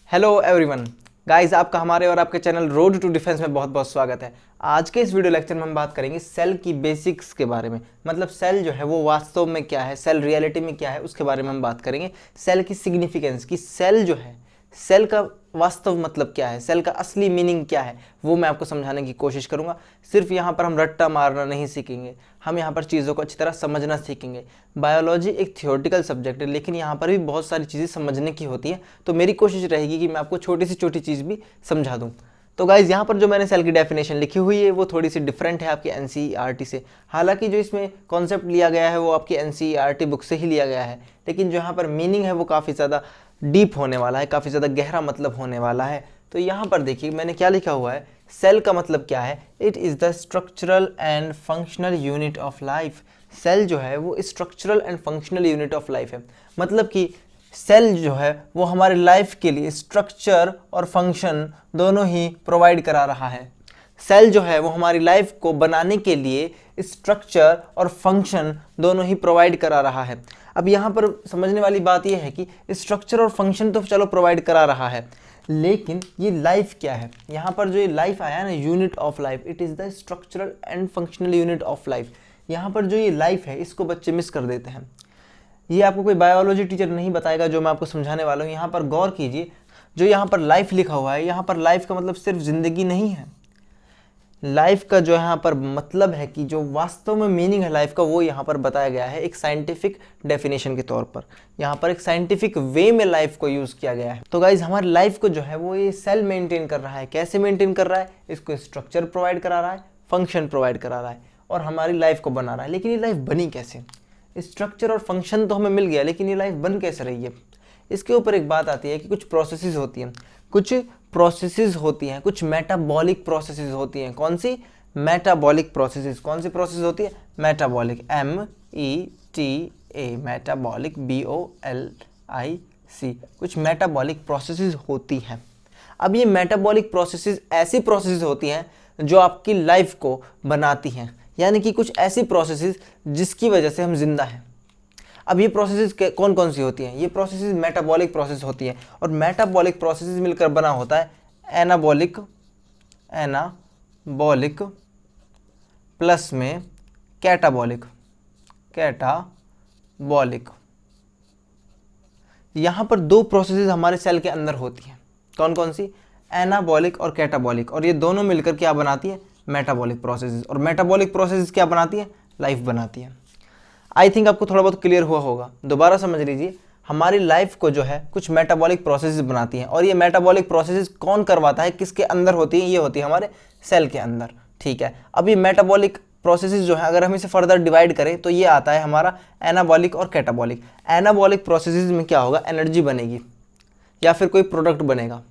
Hello everyone guys, आपका हमारे और आपके चैनल रोड टू डिफेंस में बहुत बहुत स्वागत है। आज के इस वीडियो लेक्चर में हम बात करेंगे सेल की बेसिक्स के बारे में। मतलब सेल जो है वो वास्तव में क्या है, सेल रियलिटी में क्या है, उसके बारे में हम बात करेंगे। सेल की सिग्निफिकेंस की सेल जो है, सेल का वास्तव मतलब क्या है, सेल का असली मीनिंग क्या है, वो मैं आपको समझाने की कोशिश करूंगा। सिर्फ यहाँ पर हम रट्टा मारना नहीं सीखेंगे, हम यहाँ पर चीज़ों को अच्छी तरह समझना सीखेंगे। बायोलॉजी एक थियोरेटिकल सब्जेक्ट है, लेकिन यहाँ पर भी बहुत सारी चीज़ें समझने की होती हैं, तो मेरी कोशिश रहेगी कि मैं आपको छोटी से छोटी चीज़ भी समझा दूँ। तो गाइज़, यहाँ पर जो मैंने सेल की डेफिनेशन लिखी हुई है वो थोड़ी सी डिफरेंट है आपकी एनसीईआरटी से। हालांकि जो इसमें कॉन्सेप्ट लिया गया है वो आपकी एनसीईआरटी बुक से ही लिया गया है, लेकिन जो यहाँ पर मीनिंग है वो काफ़ी ज़्यादा डीप होने वाला है, काफ़ी ज़्यादा गहरा मतलब होने वाला है। तो यहाँ पर देखिए मैंने क्या लिखा हुआ है। सेल का मतलब क्या है? It is the structural and functional unit of life. Cell जो है वो structural and functional unit of life है। मतलब कि सेल जो है वो हमारे लाइफ के लिए स्ट्रक्चर और फंक्शन दोनों ही प्रोवाइड करा रहा है। सेल जो है वो हमारी लाइफ को बनाने के लिए स्ट्रक्चर और फंक्शन दोनों ही प्रोवाइड करा रहा है। अब यहाँ पर समझने वाली बात यह है कि स्ट्रक्चर और फंक्शन तो चलो प्रोवाइड करा रहा है, लेकिन ये लाइफ क्या है? यहाँ पर जो ये लाइफ आया ना, unit of life, it is the structural and functional unit of life. यहाँ पर जो ये लाइफ है इसको बच्चे मिस कर देते हैं। ये आपको कोई बायोलॉजी टीचर नहीं बताएगा जो मैं आपको समझाने वाला हूँ। यहाँ पर गौर कीजिए, जो यहाँ पर लाइफ लिखा हुआ है, यहाँ पर लाइफ का मतलब सिर्फ ज़िंदगी नहीं है। लाइफ का जो यहाँ पर मतलब है कि जो वास्तव में मीनिंग है लाइफ का, वो यहाँ पर बताया गया है एक साइंटिफिक डेफिनेशन के तौर पर। यहाँ पर एक साइंटिफिक वे में लाइफ को यूज़ किया गया है। तो गाइज, हमारी लाइफ को जो है वो ये सेल मेंटेन कर रहा है। कैसे मेंटेन कर रहा है? इसको स्ट्रक्चर प्रोवाइड करा रहा है, फंक्शन प्रोवाइड करा रहा है और हमारी लाइफ को बना रहा है। लेकिन ये लाइफ बनी कैसे? स्ट्रक्चर और फंक्शन तो हमें मिल गया, लेकिन ये लाइफ बन कैसे रही है? इसके ऊपर एक बात आती है कि कुछ प्रोसेसेस होती हैं, कुछ प्रोसेसेस होती हैं, कुछ मेटाबॉलिक प्रोसेसेस होती हैं। कौन सी? Metabolic processes. कौन सी प्रोसेस होती है? Metabolic, META, metabolic, BOLIC। कुछ मेटाबॉलिक प्रोसेसेस होती हैं। अब ये मेटाबॉलिक प्रोसेसेस ऐसी प्रोसेसेस होती हैं जो आपकी लाइफ को बनाती हैं, यानी कि कुछ ऐसी प्रोसेसेस जिसकी वजह से हम जिंदा हैं। अब ये प्रोसेसेस कौन कौन सी होती हैं? ये प्रोसेसेस मेटाबॉलिक प्रोसेस होती हैं, और मेटाबॉलिक प्रोसेसेस मिलकर बना होता है एनाबॉलिक प्लस में कैटाबॉलिक। यहाँ पर दो प्रोसेसेस हमारे सेल के अंदर होती हैं। कौन कौन सी? एनाबॉलिक और कैटाबॉलिक, और ये दोनों मिलकर क्या बनाती है? Metabolic processes. और मेटाबॉलिक प्रोसेसेस क्या बनाती है? लाइफ बनाती है। आई थिंक आपको थोड़ा बहुत क्लियर हुआ होगा। दोबारा समझ लीजिए, हमारी लाइफ को जो है कुछ मेटाबॉलिक प्रोसेसेस बनाती हैं, और ये मेटाबॉलिक प्रोसेसेस कौन करवाता है? किसके अंदर होती है? ये होती है हमारे सेल के अंदर। ठीक है, अब ये मेटाबॉलिक प्रोसेसेस जो है, अगर हम इसे फर्दर डिवाइड करें तो ये आता है हमारा एनाबॉलिक और कैटाबॉलिक। एनाबॉलिक प्रोसेसेस में क्या होगा? एनर्जी बनेगी या फिर कोई प्रोडक्ट बनेगा।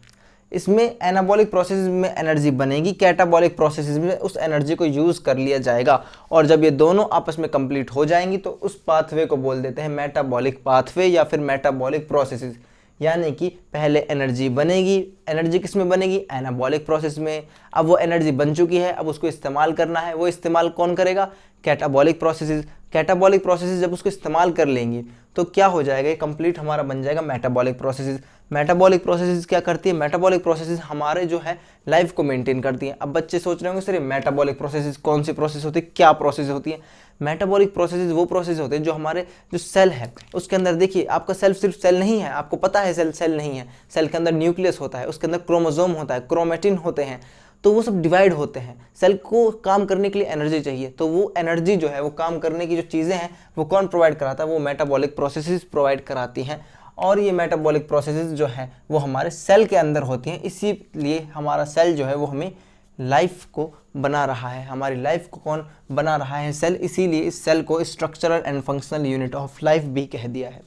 इसमें एनाबॉलिक प्रोसेस में एनर्जी बनेगी, कैटाबॉलिक प्रोसेस में उस एनर्जी को यूज़ कर लिया जाएगा, और जब ये दोनों आपस में कंप्लीट हो जाएंगी तो उस पाथवे को बोल देते हैं मेटाबॉलिक पाथवे या फिर मेटाबॉलिक प्रोसेसेस। यानी कि पहले एनर्जी बनेगी। एनर्जी किस में बनेगी? एनाबॉलिक प्रोसेस में। अब वो एनर्जी बन चुकी है, अब उसको इस्तेमाल करना है। वो इस्तेमाल कौन करेगा? Catabolic processes. कैटाबॉलिक प्रोसेसेस जब उसको इस्तेमाल कर लेंगी तो क्या हो जाएगा? ये कंप्लीट हमारा बन जाएगा मेटाबॉलिक प्रोसेसेस। मेटाबॉलिक प्रोसेसेस क्या करती है? मेटाबॉलिक प्रोसेसेस हमारे जो है लाइफ को मेंटेन करती हैं। अब बच्चे सोच रहे होंगे सर ये मेटाबॉलिक प्रोसेसेस कौन सी प्रोसेस होती है, क्या प्रोसेस होती है? मेटाबॉलिक प्रोसेसेस वो प्रोसेस होते हैं जो हमारे जो सेल है उसके अंदर, देखिए आपका सेल सिर्फ सेल नहीं है, आपको पता है सेल सेल नहीं है। सेल के अंदर न्यूक्लियस होता है, उसके अंदर क्रोमोसोम होता है, क्रोमेटिन होते हैं, तो वो सब डिवाइड होते हैं। सेल को काम करने के लिए एनर्जी चाहिए, तो वो एनर्जी जो है वो काम करने की जो चीज़ें हैं वो कौन प्रोवाइड कराता है? वो मेटाबॉलिक प्रोसेसेस प्रोवाइड कराती हैं। और ये मेटाबॉलिक प्रोसेसेस जो हैं वो हमारे सेल के अंदर होती हैं। इसीलिए हमारा सेल जो है वो हमें लाइफ को बना रहा है। हमारी लाइफ को कौन बना रहा है? सेल। इसीलिए इस सेल को structural and functional unit of life भी कह दिया है।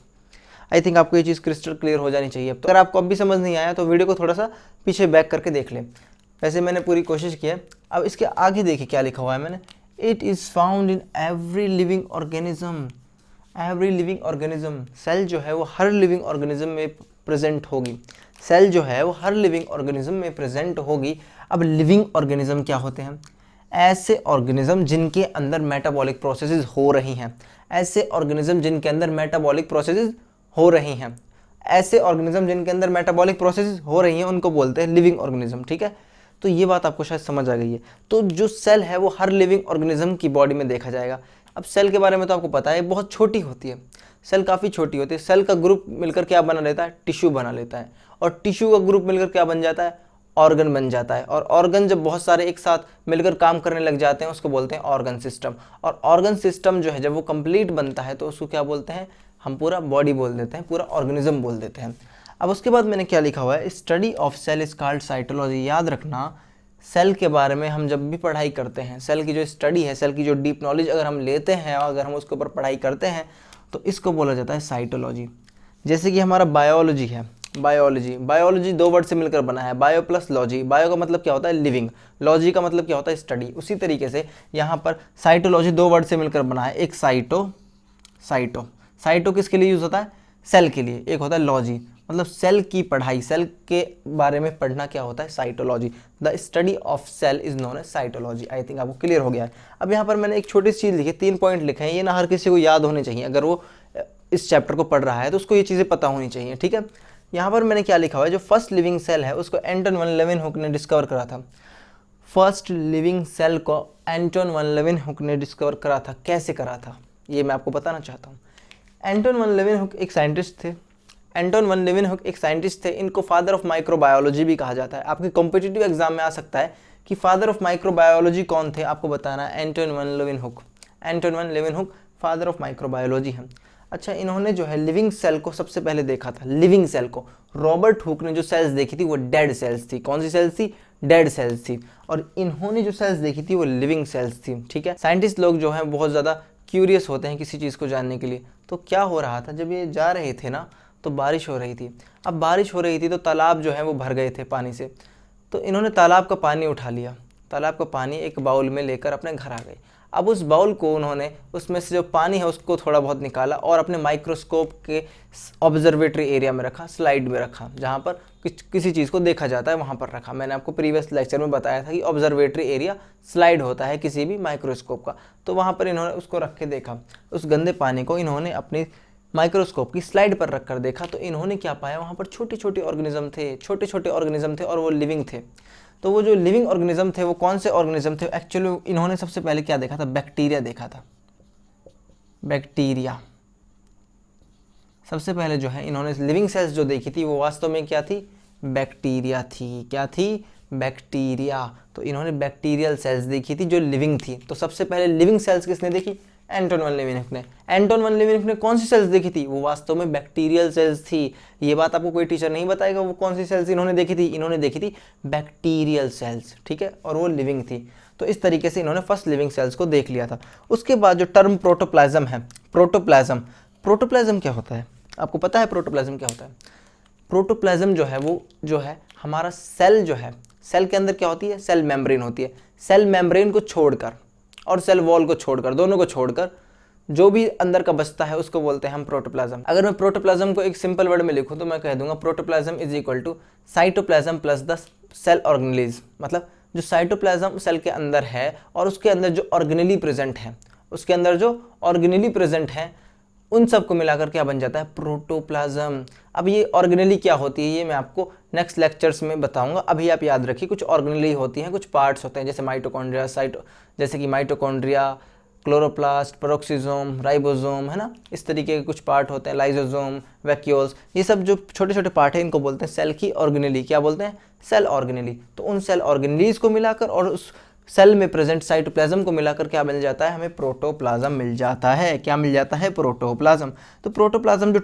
आई थिंक आपको ये चीज़ क्रिस्टल क्लियर हो जानी चाहिए। तो अगर आपको अब भी समझ नहीं आया तो वीडियो को थोड़ा सा पीछे बैक करके देख लें। वैसे मैंने पूरी कोशिश की है। अब इसके आगे देखिए क्या लिखा हुआ है मैंने। It is found in every living organism. Every living organism. Cell जो है वो हर लिविंग ऑर्गेनिज्म में प्रेजेंट होगी। सेल जो है वो हर लिविंग ऑर्गेनिज्म में प्रेजेंट होगी। अब लिविंग ऑर्गेनिज्म क्या होते हैं? ऐसे ऑर्गेनिज्म जिनके अंदर मेटाबॉलिक प्रोसेसेस हो रही हैं। ऐसे ऑर्गेनिज्म जिनके अंदर मेटाबॉलिक प्रोसेसेस हो रही हैं। ऐसे ऑर्गेनिज्म जिनके अंदर मेटाबॉलिक प्रोसेस हो रही हैं उनको बोलते हैं लिविंग ऑर्गेनिज्म। ठीक है, तो ये बात आपको शायद समझ आ गई है। तो जो सेल है वो हर लिविंग ऑर्गेनिज्म की बॉडी में देखा जाएगा। अब सेल के बारे में तो आपको पता है बहुत छोटी होती है, सेल काफ़ी छोटी होती है। सेल का ग्रुप मिलकर क्या बना लेता है, टिश्यू बना लेता है, और टिश्यू का ग्रुप मिलकर क्या बन जाता है, ऑर्गन बन जाता है। और ऑर्गन जब बहुत सारे एक साथ मिलकर काम करने लग जाते हैं उसको बोलते हैं ऑर्गन सिस्टम। और ऑर्गन सिस्टम जो है जब वो कंप्लीट बनता है तो उसको क्या बोलते हैं, हम पूरा बॉडी बोल देते हैं, पूरा ऑर्गेनिज्म बोल देते हैं। अब उसके बाद मैंने क्या लिखा हुआ है, study of cell is called cytology. याद रखना, सेल के बारे में हम जब भी पढ़ाई करते हैं, सेल की जो स्टडी है, सेल की जो डीप नॉलेज अगर हम लेते हैं और अगर हम उसके ऊपर पढ़ाई करते हैं तो इसको बोला जाता है साइटोलॉजी। जैसे कि हमारा बायोलॉजी है, बायोलॉजी 2 वर्ड से मिलकर बना है, बायो प्लस लॉजी। बायो का मतलब क्या होता है, लिविंग, लॉजी का मतलब क्या होता है, स्टडी। उसी तरीके से यहाँ पर साइटोलॉजी 2 वर्ड से मिलकर बना है, एक साइटो किसके लिए यूज़ होता है, सेल के लिए, एक होता है लॉजी मतलब सेल की पढ़ाई, सेल के बारे में पढ़ना क्या होता है, cytology. The study of cell is known as cytology. I think आपको क्लियर हो गया है। अब यहाँ पर मैंने एक छोटी सी चीज़ लिखी, 3 पॉइंट लिखे हैं, ये ना हर किसी को याद होने चाहिए। अगर वो इस चैप्टर को पढ़ रहा है तो उसको ये चीज़ें पता होनी चाहिए। ठीक है, यहाँ पर मैंने क्या लिखा हुआ है, जो फर्स्ट लिविंग सेल है उसको एंटन वन लेवेनहुक ने डिस्कवर करा था। फर्स्ट लिविंग सेल को एंटन वन लेवेनहुक ने डिस्कवर करा था। कैसे करा था ये मैं आपको बताना चाहता हूँ। एंटन वन लेवेनहुक एक साइंटिस्ट थे। एंटन वन लेवेनहुक एक साइंटिस्ट थे, इनको फादर ऑफ माइक्रोबायोलॉजी भी कहा जाता है। आपके कॉम्पिटिटिव एग्जाम में आ सकता है कि फादर ऑफ माइक्रोबायोलॉजी कौन थे, आपको बताना है Anton van Leeuwenhoek. Anton van Leeuwenhoek father of microbiology हैं। अच्छा, इन्होंने जो है लिविंग सेल को सबसे पहले देखा था। लिविंग सेल को रॉबर्ट हुक ने जो सेल्स देखी थी वो डेड सेल्स थी। कौन सी सेल्स थी, डेड सेल्स थी। और इन्होंने जो सेल्स देखी थी वो लिविंग सेल्स थी। ठीक है, साइंटिस्ट लोग जो हैं बहुत ज़्यादा क्यूरियस होते हैं किसी चीज़ को जानने के लिए। तो क्या हो रहा था, जब ये जा रहे थे ना तो बारिश हो रही थी। अब बारिश हो रही थी तो तालाब जो है वो भर गए थे पानी से। तो इन्होंने तालाब का पानी उठा लिया, तालाब का पानी एक बाउल में लेकर अपने घर आ गए। अब उस बाउल को उन्होंने, उसमें से जो पानी है उसको थोड़ा बहुत निकाला और अपने माइक्रोस्कोप के ऑब्जर्वेटरी एरिया में रखा, स्लाइड में रखा, जहाँ पर किसी चीज़ को देखा जाता है वहाँ पर रखा। मैंने आपको प्रीवियस लेक्चर में बताया था कि ऑब्जर्वेटरी एरिया स्लाइड होता है किसी भी माइक्रोस्कोप का। तो वहाँ पर इन्होंने उसको रख के देखा। उस गंदे पानी को इन्होंने अपनी माइक्रोस्कोप की स्लाइड पर रखकर देखा तो इन्होंने क्या पाया, वहाँ पर छोटे छोटे ऑर्गेनिज्म थे और वो लिविंग थे। तो वो जो लिविंग ऑर्गेनिज्म थे वो कौन से ऑर्गेनिज्म थे, एक्चुअली इन्होंने सबसे पहले क्या देखा था, बैक्टीरिया देखा था। बैक्टीरिया सबसे पहले जो है इन्होंने लिविंग सेल्स जो देखी थी वो वास्तव में क्या थी, बैक्टीरिया थी। क्या थी, बैक्टीरिया। तो इन्होंने बैक्टीरियल सेल्स देखी थी जो लिविंग थी। तो सबसे पहले लिविंग सेल्स किसने देखी, एंटन वन लेवेनहुक ने। एंटन वन लेवेनहुक ने कौन सी सेल्स देखी थी, वो वास्तव में बैक्टीरियल सेल्स थी। ये बात आपको कोई टीचर नहीं बताएगा वो कौन सी सेल्स इन्होंने देखी थी। इन्होंने देखी थी बैक्टीरियल सेल्स। ठीक है, और वो लिविंग थी। तो इस तरीके से इन्होंने फर्स्ट लिविंग सेल्स को देख लिया था। उसके बाद जो टर्म प्रोटोप्लाज्म है, प्रोटोप्लाज्म क्या होता है, आपको पता है प्रोटोप्लाज्म क्या होता है। प्रोटोप्लाज्म जो है वो जो है हमारा सेल जो है, सेल के अंदर क्या होती है, सेल मेम्ब्रेन होती है। सेल मेम्ब्रेन को छोड़कर और सेल वॉल को छोड़कर, दोनों को छोड़कर जो भी अंदर का बचता है उसको बोलते हैं हम प्रोटोप्लाज्म। अगर मैं प्रोटोप्लाज्म को एक सिंपल वर्ड में लिखूं तो मैं कह दूंगा protoplasm is equal to cytoplasm plus the cell organelles. मतलब जो साइटोप्लाज्म सेल के अंदर है और उसके अंदर जो ऑर्गेनेली प्रेजेंट है, उसके अंदर जो ऑर्गेनेली प्रेजेंट है उन सबको मिलाकर क्या बन जाता है, प्रोटोप्लाज्म। अब ये ऑर्गेनेली क्या होती है ये मैं आपको नेक्स्ट लेक्चर्स में बताऊंगा। अभी आप याद रखिए कुछ ऑर्गेनेली होती हैं, कुछ पार्ट्स होते हैं, जैसे माइटोकॉन्ड्रिया, जैसे कि माइटोकॉन्ड्रिया, क्लोरोप्लास्ट, पेरोक्सिसोम, राइबोसोम, है ना, इस तरीके के कुछ पार्ट होते हैं, लाइसोसोम, वैक्यूल्स। ये सब जो छोटे छोटे पार्ट हैं इनको बोलते हैं सेल की ऑर्गेनेली। क्या बोलते हैं, सेल ऑर्गेनेली। तो उन सेल ऑर्गेनेलीज को मिलाकर और उस सेल में प्रेजेंट साइटोप्लाज्म को मिलाकर क्या मिल जाता है, हमें प्रोटोप्लाज्म मिल जाता है। क्या मिल जाता है, प्रोटोप्लाज्म। तो प्रोटोप्लाज्म जो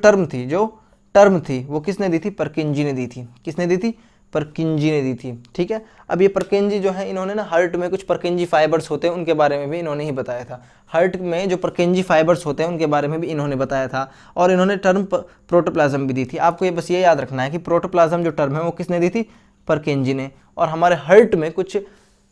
टर्म थी वो किसने दी थी, परकिंजी ने दी थी। किसने दी थी, परकिंजी ने दी थी। ठीक है, अब ये परकिंजी जो है इन्होंने ना हार्ट में कुछ परकिंजी फाइबर्स होते हैं उनके बारे में भी इन्होंने ही बताया था। हार्ट में जो परकिंजी फाइबर्स होते हैं उनके बारे में भी इन्होंने बताया था और इन्होंने टर्म प्रोटोप्लाज्म भी दी थी। आपको ये बस ये याद रखना है कि प्रोटोप्लाज्म जो टर्म है वो किसने दी थी, परकिंजी ने। और हमारे हार्ट में कुछ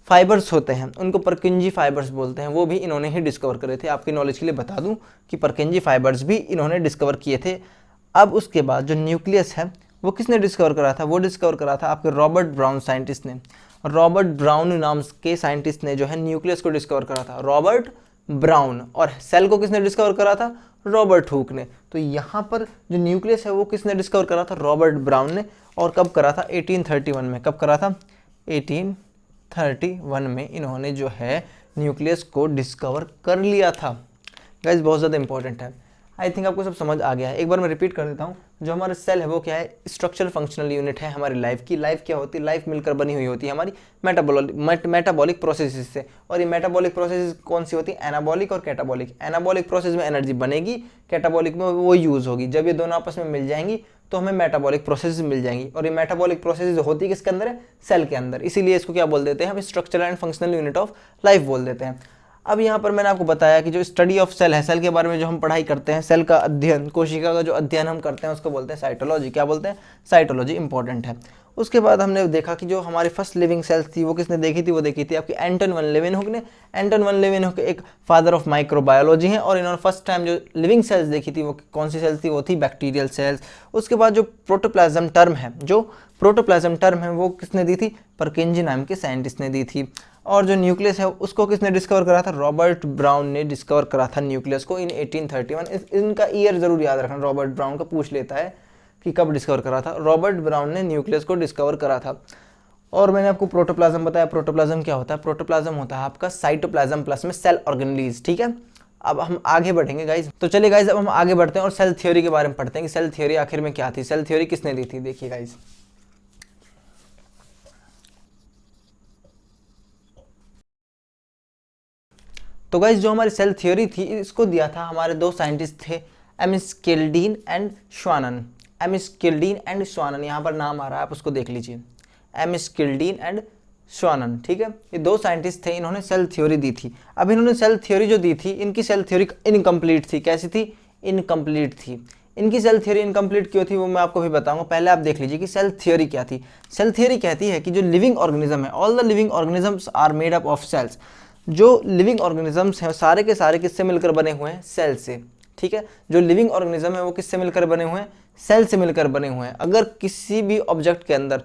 फाइबर्स होते हैं उनको परकिंजी फाइबर्स बोलते हैं, वो भी इन्होंने ही डिस्कवर करे थे। आपकी नॉलेज के लिए बता दूं कि परकिंजी फाइबर्स भी इन्होंने डिस्कवर किए थे। अब उसके बाद जो न्यूक्लियस है वो किसने डिस्कवर करा था, वो डिस्कवर करा था आपके रॉबर्ट ब्राउन साइंटिस्ट ने। रॉबर्ट ब्राउन नाम के साइंटिस्ट ने जो है न्यूक्लियस को डिस्कवर करा था, रॉबर्ट ब्राउन। और सेल को किसने डिस्कवर करा था, रॉबर्ट हुक ने। तो यहाँ पर जो न्यूक्लियस है वो किसने डिस्कवर करा था? रॉबर्ट ब्राउन ने। और कब करा था? 1831 में। कब करा था? 1831 में इन्होंने जो है न्यूक्लियस को डिस्कवर कर लिया था। गाइस बहुत ज़्यादा इंपॉर्टेंट है। आई थिंक आपको सब समझ आ गया है। एक बार मैं रिपीट कर देता हूँ। जो हमारा सेल है वो क्या है? स्ट्रक्चरल फंक्शनल यूनिट है हमारी लाइफ की। लाइफ क्या होती है? लाइफ मिलकर बनी हुई होती है हमारी मेटाबॉलिक प्रोसेसेस से। और ये मेटाबॉलिक प्रोसेस कौन सी होती है? एनाबॉलिक और कैटाबॉलिक। एनाबॉलिक प्रोसेस में एनर्जी बनेगी, कैटाबॉलिक में वो यूज़ होगी। जब ये दोनों आपस में मिल जाएंगी तो हमें मेटाबॉलिक प्रोसेस मिल जाएंगी। और ये मेटाबॉलिक प्रोसेस होती है किसके अंदर है? सेल के अंदर। इसीलिए इसको क्या बोल देते हैं? हम structural and functional unit of life बोल देते हैं। अब यहाँ पर मैंने आपको बताया कि जो स्टडी ऑफ सेल है, सेल के बारे में जो हम पढ़ाई करते हैं, सेल का अध्ययन, कोशिका का जो अध्ययन हम करते हैं उसको बोलते हैं साइटोलॉजी। क्या बोलते हैं? साइटोलॉजी इंपॉर्टेंट है। उसके बाद हमने देखा कि जो हमारी फर्स्ट लिविंग सेल्स थी वो किसने देखी थी? वो देखी थी आपकी एंटन वन लेवेनहुक ने। एंटन वन लेवेनहुक एक फादर ऑफ माइक्रोबायोलॉजी हैं और इन्होंने फर्स्ट टाइम जो लिविंग सेल्स देखी थी वो कौन सी सेल्स थी? वो थी बैक्टीरियल सेल्स। उसके बाद जो प्रोटोप्लाज्म टर्म है वो किसने दी थी? परकिंजी नाम के साइंटिस्ट ने दी थी। और जो न्यूक्लियस है उसको किसने डिस्कवर करा था? रॉबर्ट ब्राउन ने डिस्कवर करा था न्यूक्लियस को इन 1831। इनका ईयर जरूर याद रखना, रॉबर्ट ब्राउन का पूछ लेता है कि कब डिस्कवर करा था। रॉबर्ट ब्राउन ने न्यूक्लियस को डिस्कवर करा था। और मैंने आपको प्रोटोप्लाज्म बताया। प्रोटोप्लाज्म क्या होता है? प्रोटोप्लाज्म होता है आपका साइटोप्लाज्म प्लस में सेल ऑर्गेनेलीज। ठीक है, अब हम आगे बढ़ेंगे गाइज। तो चलिए गाइज अब हम आगे बढ़ते हैं और सेल थ्योरी के बारे में पढ़ते हैं कि सेल थ्योरी आखिर में क्या थी, सेल थ्योरी किसने दी थी। देखिए गाइज, तो गाइज जो हमारी सेल थ्योरी थी इसको दिया था हमारे दो साइंटिस्ट थे, एमिस्केल्डीन एंड श्वानन। एमिस्केल्डीन एंड श्वानन, यहाँ पर नाम आ रहा है, आप उसको देख लीजिए, एमिस्केल्डीन एंड श्वानन। ठीक है, ये दो साइंटिस्ट थे, इन्होंने सेल थ्योरी दी थी। अब इन्होंने सेल थ्योरी जो दी थी, इनकी सेल थ्योरी इनकम्प्लीट थी। कैसी थी? इनकम्प्लीट थी। इनकी सेल थ्योरी इनकम्प्लीट क्यों थी वो मैं आपको भी बताऊंगा। पहले आप देख लीजिए कि सेल थ्योरी क्या थी। सेल थ्योरी कहती है कि जो लिविंग ऑर्गेनिज्म है, all the living organisms are made up of cells. जो लिविंग ऑर्गेनिजम्स हैं सारे के सारे किससे मिलकर बने हुए हैं? सेल से। ठीक है, जो लिविंग ऑर्गेनिज्म है वो किससे मिलकर बने हुए हैं? सेल से मिलकर बने हुए हैं। अगर किसी भी ऑब्जेक्ट के अंदर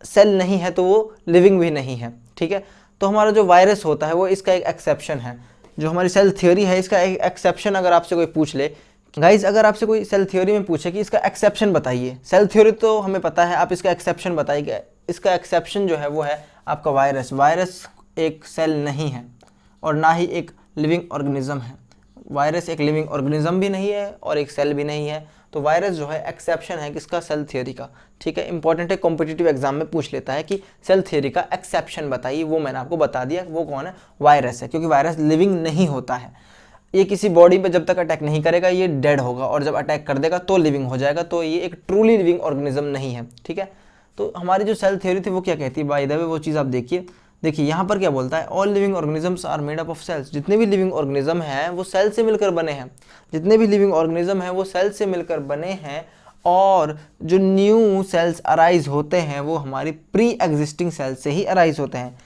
सेल नहीं है तो वो लिविंग भी नहीं है। ठीक है, तो हमारा जो वायरस होता है वो इसका एक एक्सेप्शन है। जो हमारी सेल थ्योरी है इसका एक एक्सेप्शन अगर आपसे कोई पूछ ले, गाइज अगर आपसे कोई सेल थ्योरी में पूछे कि इसका एक्सेप्शन बताइए, सेल थ्योरी तो हमें पता है, आप इसका एक्सेप्शन बताइए। इसका एक्सेप्शन जो है वो है आपका वायरस। वायरस एक सेल नहीं है और ना ही एक लिविंग ऑर्गेनिज्म है। वायरस एक लिविंग ऑर्गेनिज्म भी नहीं है और एक सेल भी नहीं है। तो वायरस जो है एक्सेप्शन है किसका? सेल थ्योरी का। ठीक है, इंपॉर्टेंट है, कॉम्पिटिटिव एग्जाम में पूछ लेता है कि सेल थ्योरी का एक्सेप्शन बताइए। वो मैंने आपको बता दिया, वो कौन है? वायरस है, क्योंकि वायरस लिविंग नहीं होता है। ये किसी बॉडी पे जब तक अटैक नहीं करेगा ये डेड होगा, और जब अटैक कर देगा तो लिविंग हो जाएगा। तो ये एक ट्रूली लिविंग ऑर्गेनिज्म नहीं है। ठीक है, तो हमारी जो सेल थ्योरी थी वो क्या कहती है? बाय द वे वो चीज़ आप देखिए यहाँ पर क्या बोलता है? All living organisms are made up of cells. जितने भी लिविंग ऑर्गेनिज्म हैं वो सेल से मिलकर बने हैं। जितने भी लिविंग ऑर्गेनिज्म हैं वो सेल से मिलकर बने हैं। और जो न्यू सेल्स अराइज होते हैं वो हमारी प्री एग्जिस्टिंग सेल से ही अराइज होते हैं।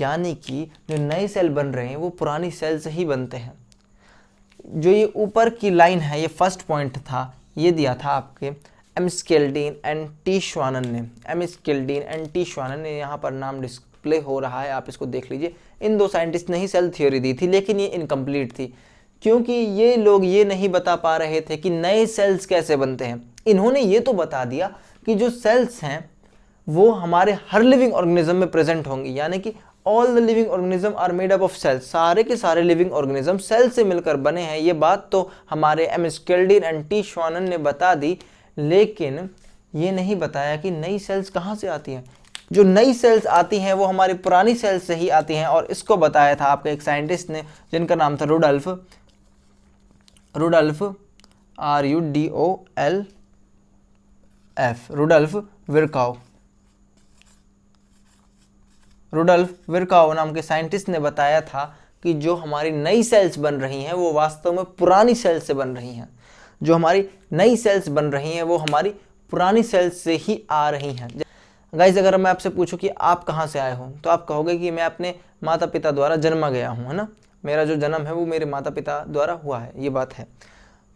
यानी कि जो नए सेल बन रहे हैं वो पुरानी सेल से ही बनते हैं। जो ये ऊपर की लाइन है, ये फर्स्ट पॉइंट था, ये दिया था आपके एमिस्केल्डीन एंड टी श्वानन ने। एमिस्केल्डीन एंड टी श्वानन ने, यहाँ पर नाम डिस्प्ले हो रहा है, आप इसको देख लीजिए। इन दो साइंटिस्ट ने ही सेल थ्योरी दी थी, लेकिन ये इनकम्प्लीट थी क्योंकि ये लोग ये नहीं बता पा रहे थे कि नए सेल्स कैसे बनते हैं। इन्होंने ये तो बता दिया कि जो सेल्स हैं वो हमारे हर लिविंग ऑर्गेनिज्म में प्रेजेंट होंगी, यानी कि all the living organism are made up of cells. सारे के सारे लिविंग ऑर्गेनिज्म सेल से मिलकर बने हैं। ये बात तो हमारे एमिस्केल्डीन एंड टी श्वानन ने बता दी, लेकिन ये नहीं बताया कि नई सेल्स कहाँ से आती हैं। जो नई सेल्स आती हैं वो हमारी पुरानी सेल्स से ही आती हैं, और इसको बताया था आपके एक साइंटिस्ट ने जिनका नाम था रुडल्फ रुडल्फ विरकाउ। रुडल्फ विरकाउ नाम के साइंटिस्ट ने बताया था कि जो हमारी नई सेल्स बन रही हैं वो वास्तव में पुरानी सेल्स से बन रही हैं। जो हमारी नई सेल्स बन रही हैं वो हमारी पुरानी सेल्स से ही आ रही हैं। गाइज अगर मैं आपसे पूछूं कि आप कहाँ से आए हो तो आप कहोगे कि मैं अपने माता पिता द्वारा जन्मा गया हूँ, है ना। मेरा जो जन्म है वो मेरे माता पिता द्वारा हुआ है, ये बात है।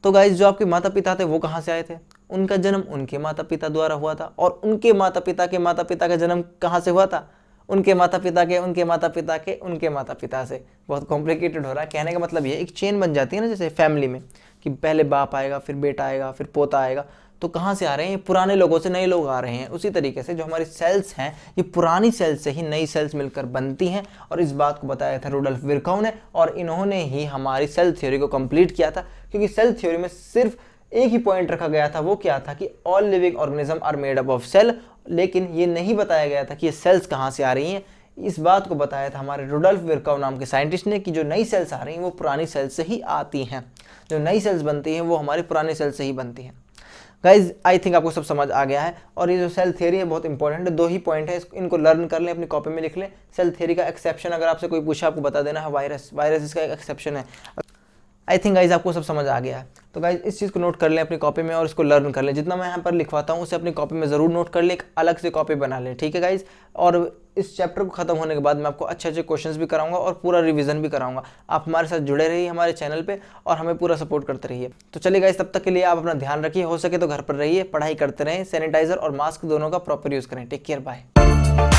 तो गाइज जो आपके माता पिता थे वो कहाँ से आए थे? उनका जन्म उनके माता पिता द्वारा हुआ था, और उनके माता पिता के माता पिता का जन्म कहाँ से हुआ था? उनके माता पिता के उनके माता पिता के उनके माता पिता से। बहुत कॉम्प्लिकेटेड हो रहा है, कहने का मतलब ये एक चेन बन जाती है ना, जैसे फैमिली में। कि पहले बाप आएगा, फिर बेटा आएगा, फिर पोता आएगा। तो कहाँ से आ रहे हैं? ये पुराने लोगों से नए लोग आ रहे हैं। उसी तरीके से जो हमारी सेल्स हैं, ये पुरानी सेल्स से ही नई सेल्स मिलकर बनती हैं, और इस बात को बताया था रुडोल्फ विर्काउ ने, और इन्होंने ही हमारी सेल थ्योरी को कंप्लीट किया था। क्योंकि सेल थ्योरी में सिर्फ एक ही पॉइंट रखा गया था, वो क्या था कि all living organism are made up of cell, लेकिन ये नहीं बताया गया था कि ये सेल्स कहाँ से आ रही हैं। इस बात को बताया था हमारे रुडोल्फ विर्काउ नाम के साइंटिस्ट ने कि जो नई सेल्स आ रही हैं वो पुरानी सेल्स से ही आती हैं, जो नई सेल्स बनती हैं वो हमारी पुरानी सेल्स से ही बनती हैं। गाइज आई थिंक आपको सब समझ आ गया है, और ये जो सेल थ्योरी है बहुत इंपॉर्टेंट है, 2 ही पॉइंट है, इनको लर्न कर लें, अपनी कॉपी में लिख लें। सेल थ्योरी का एक्सेप्शन अगर आपसे कोई पूछा, आपको बता देना है वायरस, वायरस इसका एक एक्सेप्शन है। आई थिंक गाइज आपको सब समझ आ गया है। तो गाइज इस चीज़ को नोट कर लें अपनी कॉपी में और इसको लर्न कर लें। जितना मैं यहाँ पर लिखवाता हूँ उसे अपनी कॉपी में ज़रूर नोट कर लें, एक अलग से कॉपी बना लें, ठीक है गाइज। और इस चैप्टर को खत्म होने के बाद मैं आपको अच्छे अच्छे क्वेश्चंस भी कराऊंगा और पूरा रिवीजन भी कराऊंगा। आप हमारे साथ जुड़े रहिए हमारे चैनल पे और हमें पूरा सपोर्ट करते रहिए। तो चलिए गाइज, तब तक के लिए आप अपना ध्यान रखिए, हो सके तो घर पर रहिए, पढ़ाई करते रहें, सैनिटाइजर और मास्क दोनों का प्रॉपर यूज़ करें। Take care, bye.